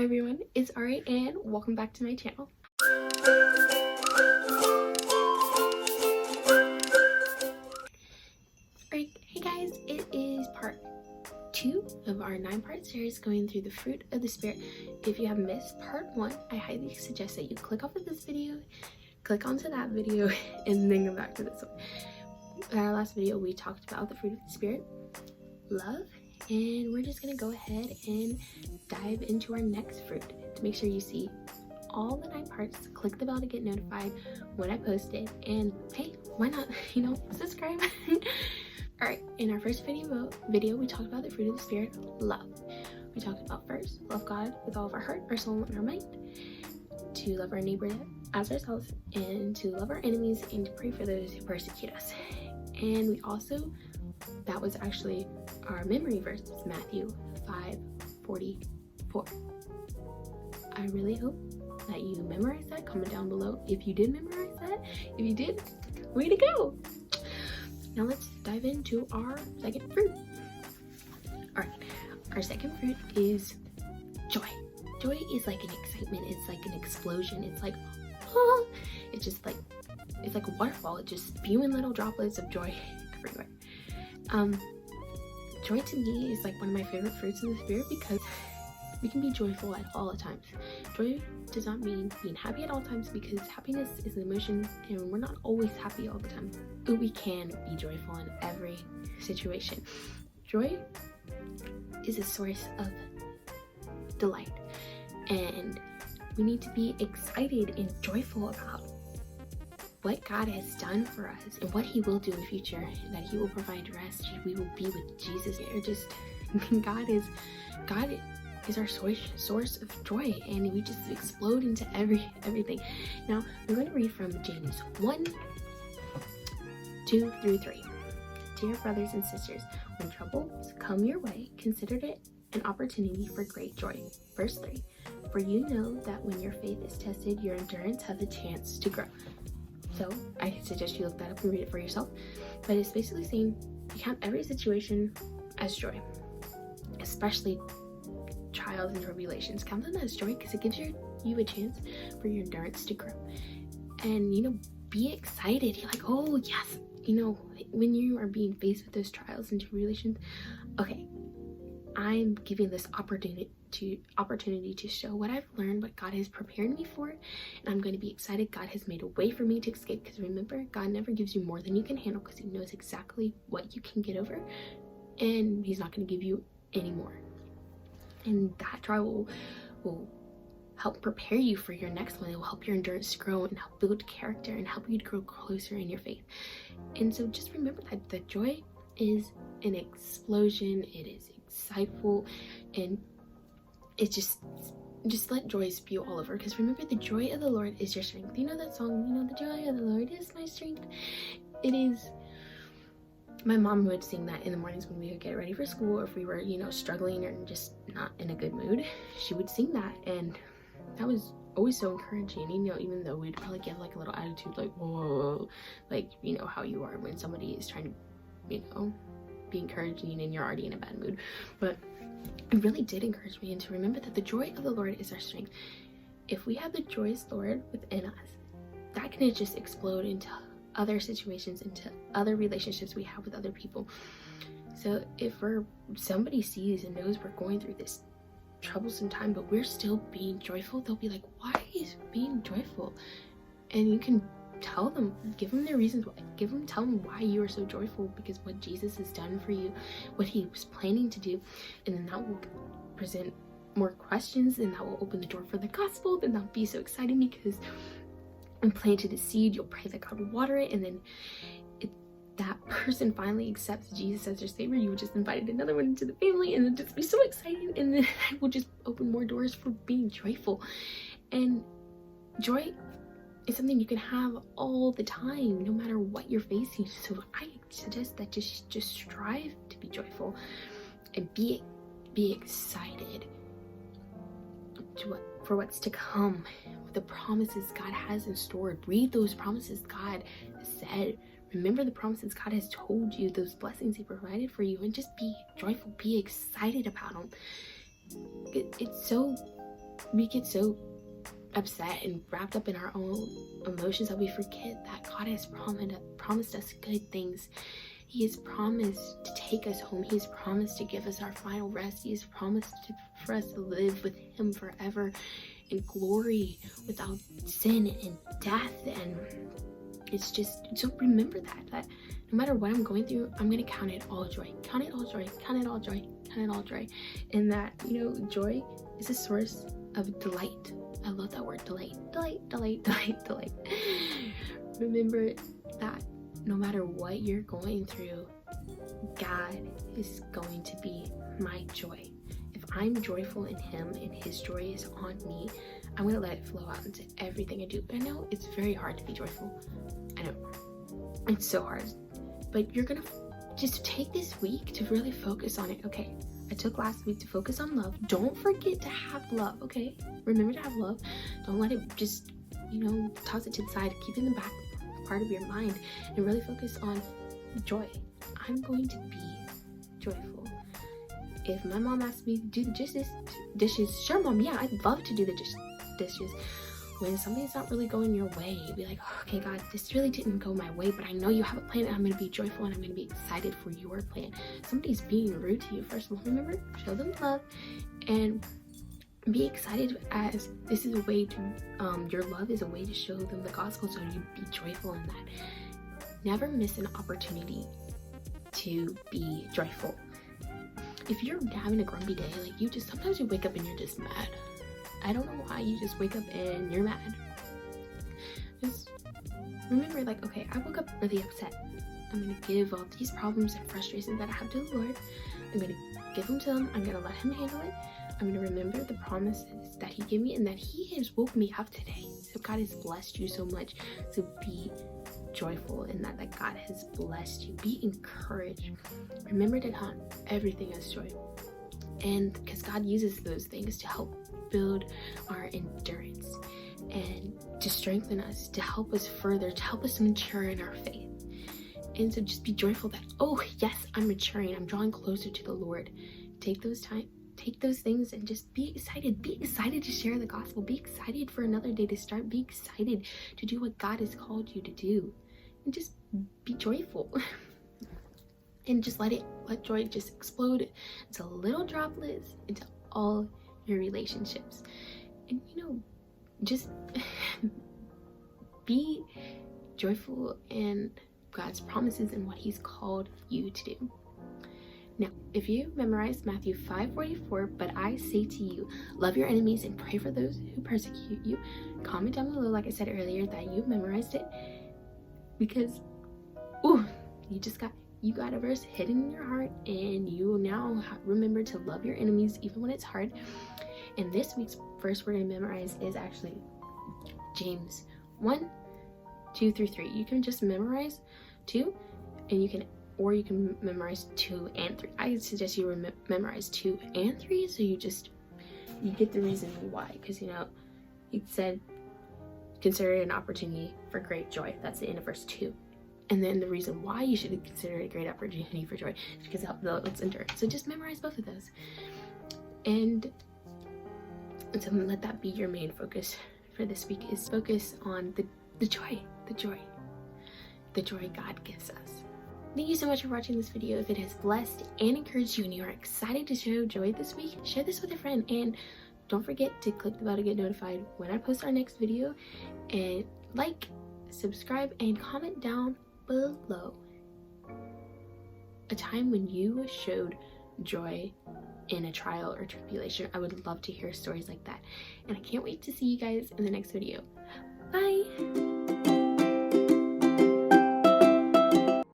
Hi everyone, it's Ari and welcome back to my channel. Alright, hey guys, it is part 2 of our 9-part series going through the fruit of the spirit. If you have missed part 1, I highly suggest that you click off of this video, click onto that video, and then come back to this one. In our last video, we talked about the fruit of the spirit, love, and we're just gonna go ahead and dive into our next fruit. To make sure you see all the 9 parts, click the bell to get notified when I post it, and hey, why not, subscribe. All right, in our first video we talked about the fruit of the spirit, love. We talked about first, love God with all of our heart, our soul, and our mind, to love our neighbor as ourselves, and to love our enemies, and to pray for those who persecute us. And we also, that was actually our memory verse, Matthew 5:44. I really hope that you memorize that. Comment down below if you did memorize that. If you did, way to go. Now let's dive into our second fruit. All right, our second fruit is joy. Joy is like an excitement. It's like an explosion. It's like, oh, it's just like, it's like a waterfall. It's just spewing little droplets of joy everywhere. Joy to me is like one of my favorite fruits of the spirit because we can be joyful at all times. Joy does not mean being happy at all times, because happiness is an emotion and we're not always happy all the time. But we can be joyful in every situation. Joy is a source of delight, and we need to be excited and joyful about what God has done for us and what he will do in the future, that he will provide rest. We will be with Jesus. Or just God is our source of joy, and we just explode into everything. Now I'm going to read from James 1:2-3. Dear brothers and sisters, when troubles come your way, consider it an opportunity for great joy. Verse 3. For you know that when your faith is tested, your endurance has a chance to grow. So I suggest you look that up and read it for yourself. But it's basically saying you count every situation as joy, especially trials and tribulations. Count them as joy because it gives you a chance for your endurance to grow. And be excited. You're like, oh yes, when you are being faced with those trials and tribulations, okay, I'm giving this opportunity to show what I've learned, what God has prepared me for, and I'm going to be excited. God has made a way for me to escape, because remember, God never gives you more than you can handle, because he knows exactly what you can get over, and he's not going to give you any more. And that trial will help prepare you for your next one. It will help your endurance to grow and help build character and help you to grow closer in your faith. And so just remember that the joy is an explosion. It is insightful, and it's just let joy spew all over, because remember, the joy of the Lord is your strength. You know that song, the joy of the Lord is my strength. It is. My mom would sing that in the mornings when we would get ready for school, or if we were struggling or just not in a good mood, she would sing that, and that was always so encouraging. Even though we'd probably give like a little attitude, like, whoa, like how you are when somebody is trying to be encouraging and you're already in a bad mood. But it really did encourage me, and to remember that the joy of the Lord is our strength. If we have the joyous Lord within us, that can just explode into other situations, into other relationships we have with other people. So if somebody sees and knows we're going through this troublesome time, but we're still being joyful, they'll be like, why is being joyful? And you can tell them, give them their reasons why, tell them why you are so joyful, because what Jesus has done for you, what he was planning to do, and then that will present more questions, and that will open the door for the gospel. Then that'll be so exciting, because and planted a seed, you'll pray that God will water it, and then that person finally accepts Jesus as their savior. You just invited another one into the family, and it'll just be so exciting, and then that will just open more doors for being joyful. And joy is something you can have all the time, no matter what you're facing. So I suggest that just strive to be joyful and be excited for what's to come, the promises God has in store. Read those promises God said. Remember the promises God has told you, those blessings he provided for you, and just be joyful, be excited about them. It's so we get so upset and wrapped up in our own emotions that we forget that God has promised us good things. He has promised to take us home. He has promised to give us our final rest. He has promised for us to live with him forever in glory without sin and death. And it's just, so remember that no matter what I'm going through, I'm going to count it all joy. Count it all joy. Count it all joy. Count it all joy. And that, joy is a source of delight. I love that word, delight. Delight, delight, delight, delight. Remember that no matter what you're going through, God is going to be my joy. If I'm joyful in him and his joy is on me, I'm going to let it flow out into everything I do. I know it's very hard to be joyful. I know. It's so hard. But you're going to just take this week to really focus on it. Okay, I took last week to focus on love. Don't forget to have love, okay? Remember to have love. Don't let it just, toss it to the side. Keep it in the back part of your mind and really focus on joy. I'm going to be joyful. If my mom asks me to do the dishes, sure, mom, yeah, I'd love to do the dishes. When something's not really going your way, be like, okay, God, this really didn't go my way, but I know you have a plan, and I'm going to be joyful, and I'm going to be excited for your plan. Somebody's being rude to you. First of all, remember, show them love, and be excited, as this is a way to, your love is a way to show them the gospel, so you be joyful in that. Never miss an opportunity to be joyful. If you're having a grumpy day, sometimes you wake up and you're just mad. I don't know why, you just wake up and you're mad. Just remember, okay, I woke up really upset. I'm going to give all these problems and frustrations that I have to the Lord. I'm going to give them to him. I'm going to let him handle it. I'm going to remember the promises that he gave me and that he has woke me up today. So God has blessed you so much. So be joyful in that God has blessed you. Be encouraged. Remember to count everything as joy. And because God uses those things to help build our endurance and to strengthen us, to help us further, to help us mature in our faith. And so just be joyful that, oh yes, I'm maturing, I'm drawing closer to the Lord. Take those things and just be excited. Be excited to share the gospel. Be excited for another day to start. Be excited to do what God has called you to do. And just be joyful. And just let joy just explode into little droplets into all your relationships. And just be joyful in God's promises and what he's called you to do. Now, if you memorized Matthew 5:44, but I say to you, love your enemies and pray for those who persecute you, comment down below, like I said earlier, that you memorized it, because you got a verse hidden in your heart, and you now remember to love your enemies even when it's hard. And this week's verse we're going to memorize is actually James 1:2-3. You can just memorize 2, and you can memorize 2 and 3. I suggest you memorize 2 and 3, so you get the reason why, because he said consider it an opportunity for great joy. That's the end of verse 2. And then the reason why you should consider it a great opportunity for joy is because it builds endurance. So just memorize both of those. And so let that be your main focus for this week, is focus on the joy God gives us. Thank you so much for watching this video. If it has blessed and encouraged you and you are excited to show joy this week, share this with a friend. And don't forget to click the bell to get notified when I post our next video. And like, subscribe, and comment down below a time when you showed joy in a trial or tribulation. I would love to hear stories like that. And I can't wait to see you guys in the next video. Bye!